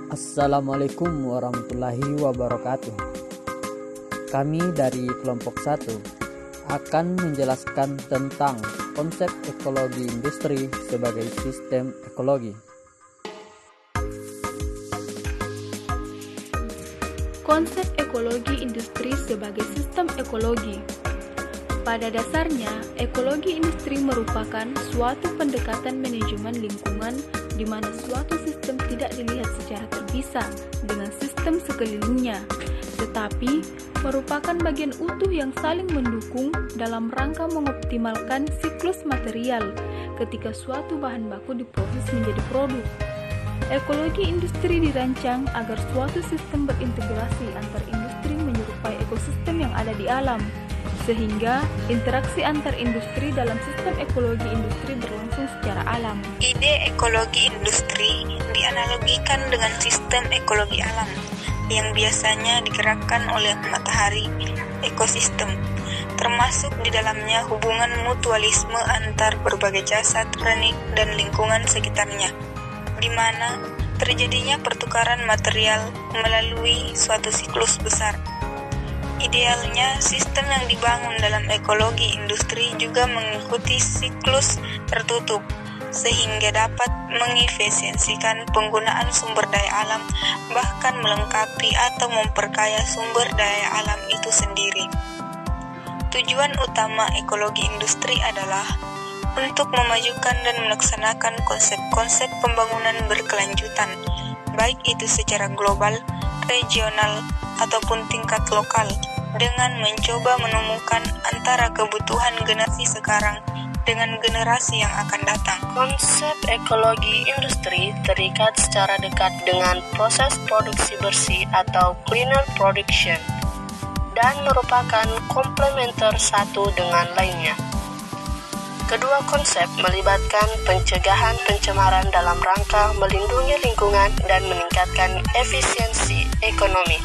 Assalamualaikum warahmatullahi wabarakatuh. Kami dari kelompok 1 akan menjelaskan tentang konsep ekologi industri sebagai sistem ekologi. Konsep ekologi industri sebagai sistem ekologi. Pada dasarnya, ekologi industri merupakan suatu pendekatan manajemen lingkungan di mana suatu sistem tidak dilihat secara terpisah dengan sistem sekelilingnya, tetapi merupakan bagian utuh yang saling mendukung dalam rangka mengoptimalkan siklus material ketika suatu bahan baku diproses menjadi produk. Ekologi industri dirancang agar suatu sistem berintegrasi antar industri menyerupai ekosistem yang ada di alam, sehingga interaksi antar industri dalam sistem ekologi industri berlangsung secara alam. Ide ekologi industri dianalogikan dengan sistem ekologi alam yang biasanya digerakkan oleh matahari ekosistem, termasuk di dalamnya hubungan mutualisme antar berbagai jasad, pranik, dan lingkungan sekitarnya, di mana terjadinya pertukaran material melalui suatu siklus besar. Idealnya, sistem yang dibangun dalam ekologi industri juga mengikuti siklus tertutup, sehingga dapat mengefisiensikan penggunaan sumber daya alam, bahkan melengkapi atau memperkaya sumber daya alam itu sendiri. Tujuan utama ekologi industri adalah untuk memajukan dan melaksanakan konsep-konsep pembangunan berkelanjutan, baik itu secara global, regional, ataupun tingkat lokal, dengan mencoba menemukan antara kebutuhan generasi sekarang dengan generasi yang akan datang. Konsep ekologi industri terikat secara dekat dengan proses produksi bersih atau cleaner production dan merupakan komplementer satu dengan lainnya. Kedua konsep melibatkan pencegahan pencemaran dalam rangka melindungi lingkungan dan meningkatkan efisiensi ekonomi.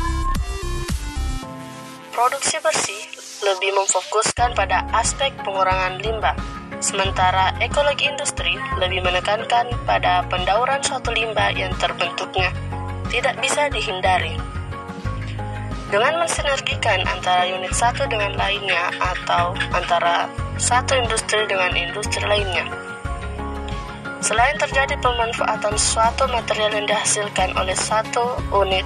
Produksi bersih lebih memfokuskan pada aspek pengurangan limbah, sementara ekologi industri lebih menekankan pada pendauran suatu limbah yang terbentuknya tidak bisa dihindari. Dengan mensinergikan antara unit satu dengan lainnya atau antara satu industri dengan industri lainnya. Selain terjadi pemanfaatan suatu material yang dihasilkan oleh satu unit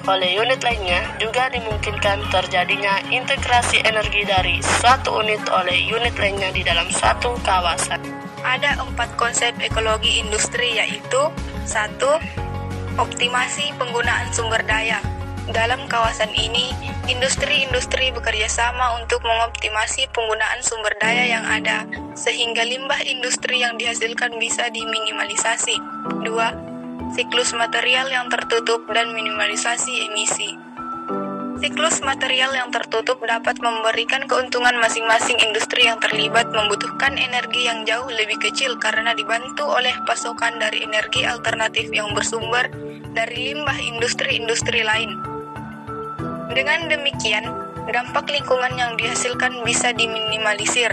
oleh unit lainnya, juga dimungkinkan terjadinya integrasi energi dari suatu unit oleh unit lainnya di dalam suatu kawasan. Ada 4 konsep ekologi industri, yaitu 1. Optimasi penggunaan sumber daya. Dalam kawasan ini, industri-industri bekerja sama untuk mengoptimasi penggunaan sumber daya yang ada, sehingga limbah industri yang dihasilkan bisa diminimalisasi. 2. Siklus material yang tertutup dan minimalisasi emisi. Siklus material yang tertutup dapat memberikan keuntungan masing-masing industri yang terlibat membutuhkan energi yang jauh lebih kecil karena dibantu oleh pasokan dari energi alternatif yang bersumber dari limbah industri-industri lain. Dengan demikian, dampak lingkungan yang dihasilkan bisa diminimalisir.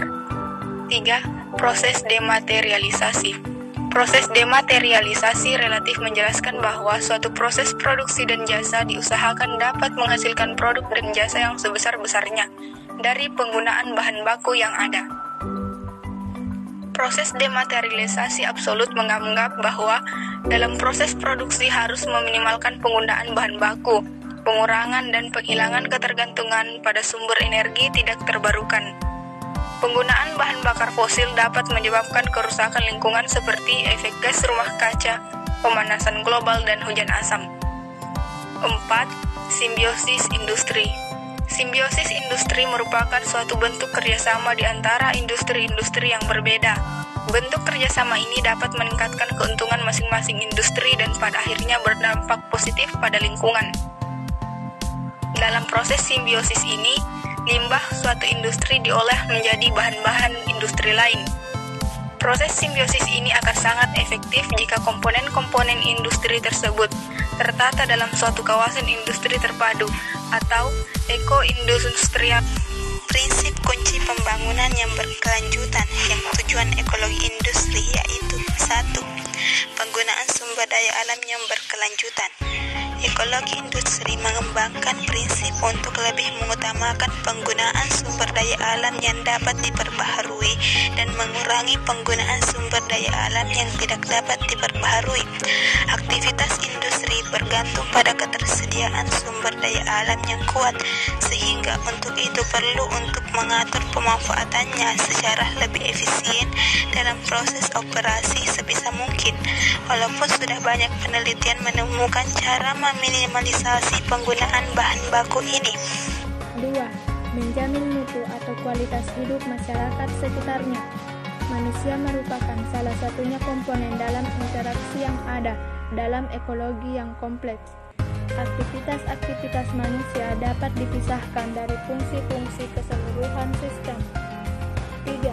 3. Proses dematerialisasi. Proses dematerialisasi relatif menjelaskan bahwa suatu proses produksi dan jasa diusahakan dapat menghasilkan produk dan jasa yang sebesar-besarnya dari penggunaan bahan baku yang ada. Proses dematerialisasi absolut menganggap bahwa dalam proses produksi harus meminimalkan penggunaan bahan baku, pengurangan dan penghilangan ketergantungan pada sumber energi tidak terbarukan. Penggunaan bahan bakar fosil dapat menyebabkan kerusakan lingkungan seperti efek gas rumah kaca, pemanasan global, dan hujan asam. 4. Simbiosis industri. Simbiosis industri merupakan suatu bentuk kerjasama di antara industri-industri yang berbeda. Bentuk kerjasama ini dapat meningkatkan keuntungan masing-masing industri dan pada akhirnya berdampak positif pada lingkungan. Dalam proses simbiosis ini, limbah suatu industri diolah menjadi bahan-bahan industri lain. Proses simbiosis ini akan sangat efektif jika komponen-komponen industri tersebut tertata dalam suatu kawasan industri terpadu atau eko-industrial. Prinsip kunci pembangunan yang berkelanjutan yang tujuan ekologi industri yaitu 1. Penggunaan sumber daya alam yang berkelanjutan. Ekologi industri mengembangkan prinsip untuk lebih mengutamakan penggunaan sumber daya alam yang dapat diperbaharui dan mengurangi penggunaan sumber daya alam yang tidak dapat diperbaharui. Aktivitas industri bergantung pada ketersediaan sumber daya alam yang kuat, sehingga untuk itu perlu untuk mengatur pemanfaatannya secara lebih efisien dalam proses operasi sebisa mungkin. Walaupun sudah banyak penelitian menemukan cara meminimalisasi penggunaan bahan baku ini. 2. Menjamin mutu atau kualitas hidup masyarakat sekitarnya. Manusia merupakan salah satunya komponen dalam interaksi yang ada dalam ekologi yang kompleks. Aktivitas-aktivitas manusia dapat dipisahkan dari fungsi-fungsi keseluruhan sistem. 3.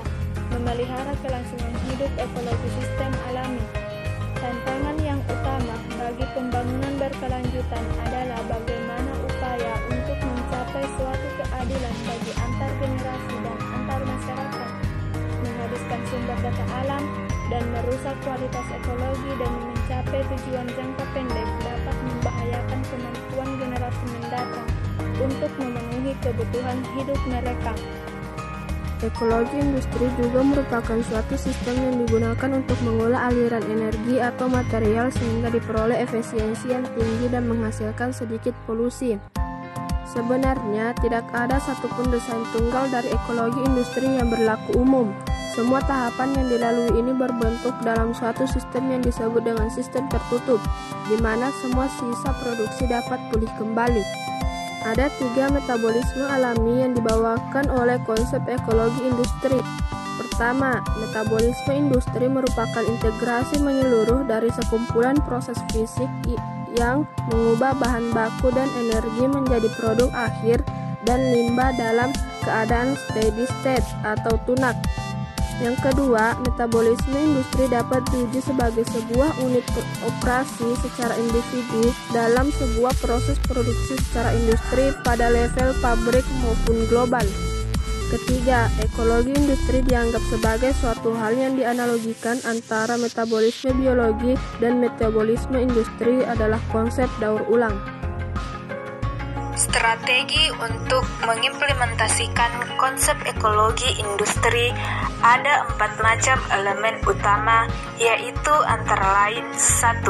Memelihara kelangsungan hidup ekologi sistem alami. Tantangan yang utama bagi pembangunan berkelanjutan adalah bagaimana upaya untuk mencapai suatu keadilan bagi antar generasi dan antar masyarakat, menghabiskan sumber daya alam, dan merusak kualitas ekologi demi mencapai tujuan jangka pendek dapat membahayakan kemampuan generasi mendatang untuk memenuhi kebutuhan hidup mereka. Ekologi industri juga merupakan suatu sistem yang digunakan untuk mengolah aliran energi atau material sehingga diperoleh efisiensi yang tinggi dan menghasilkan sedikit polusi. Sebenarnya, tidak ada satupun desain tunggal dari ekologi industri yang berlaku umum. Semua tahapan yang dilalui ini berbentuk dalam suatu sistem yang disebut dengan sistem tertutup, di mana semua sisa produksi dapat pulih kembali. Ada 3 metabolisme alami yang dibawakan oleh konsep ekologi industri. Pertama, metabolisme industri merupakan integrasi menyeluruh dari sekumpulan proses fisik yang mengubah bahan baku dan energi menjadi produk akhir dan limbah dalam keadaan steady state atau tunak. Yang kedua, metabolisme industri dapat diuji sebagai sebuah unit operasi secara individu dalam sebuah proses produksi secara industri pada level pabrik maupun global. Ketiga, ekologi industri dianggap sebagai suatu hal yang dianalogikan antara metabolisme biologi dan metabolisme industri adalah konsep daur ulang. Strategi untuk mengimplementasikan konsep ekologi industri ada 4 macam elemen utama, yaitu antara lain 1.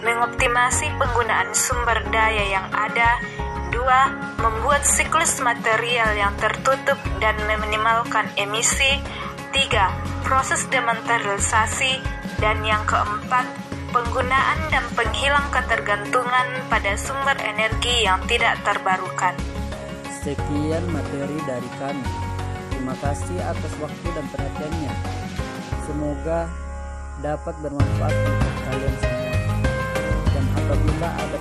Mengoptimasi penggunaan sumber daya yang ada. 2. Membuat siklus material yang tertutup dan meminimalkan emisi. 3. Proses dematerialisasi. Dan yang keempat, penggunaan dan penghilang ketergantungan pada sumber energi yang tidak terbarukan. Sekian materi dari kami. Terima kasih atas waktu dan perhatiannya. Semoga dapat bermanfaat untuk kalian semua. Dan apabila ada